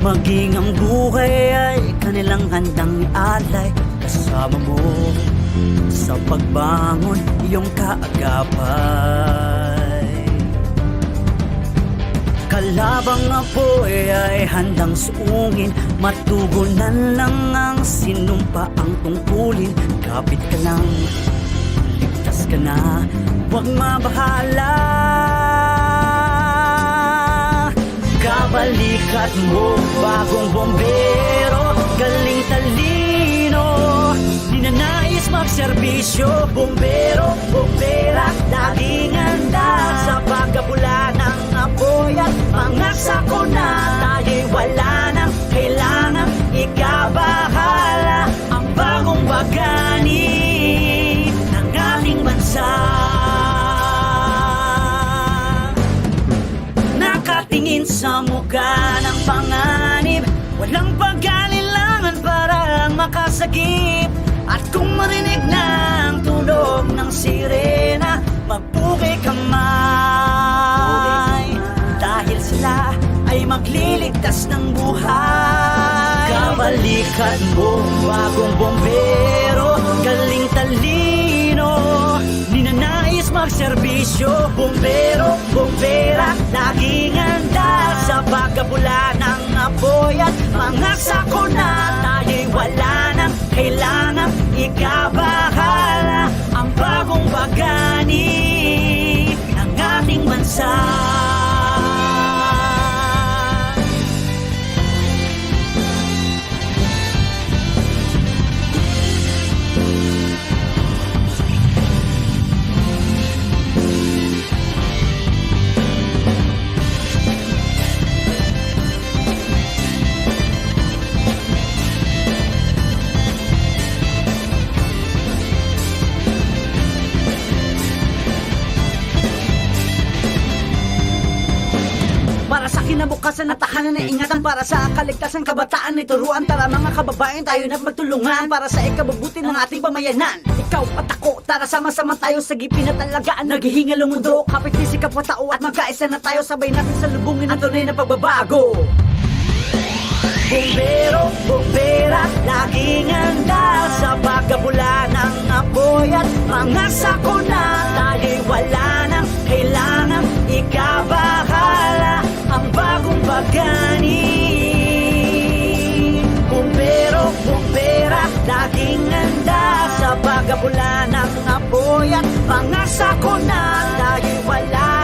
maging ang buhay ay kanilang handang ialay. Kasama mo sa pagbangon, iyong kaagapay. Kalabang apoy ay handang suungin, matugunan lang ang sinumpa ang tungkulin. Kapit ka lang, ligtas ka na, huwag mabahala. Kabalikat mo, bagong bombero, galing talino, ninanais magserbisyo. Bombero, bombera, laging handa sa pagkabula ng apoy at mga sakuna. Tayo'y wala nang kailangan ikabahala. Ang bagong bagani ng ating bansa, nakatingin sa mukha ng panganib, walang pag-alilangan para makasagip. At kung marinig na ang tunog ng sirena, magpugay kamay, dahil sila ay magliligtas ng buhay. Kabalikat mo, bagong bombero, galing talino, ninanais magserbisyo. Bombero, bombera, laging handa sa pagkabula ng apoy at mga sakuna. Tayo'y wala nang kailangan ikabahala. Ang bagong bagani ng ating bansa. Para sa kinabukasan at tahanan na ingatan, para sa kaligtasan kabataan ay turuan. Tara mga kababayan, tayo na magtulungan para sa ikabubuti ng ating pamayanan. Ikaw at ako, tara sama-sama tayo sa gipin at alagaan. Naghihingal ang mundo, kapit ni si kapwa-tao at magkaisa na tayo. Sabay natin sa lubungin ang tunay na pagbabago. Bombero, bombera, laging handa sa pagkabula ng apoy at mga sakuna. Tayo'y wala nang kailangan ikabahala. Ang bagong bagani. Bombero, bombera, laging handa sa pagkabula ng apoy at mga sakuna. Tayo'y wala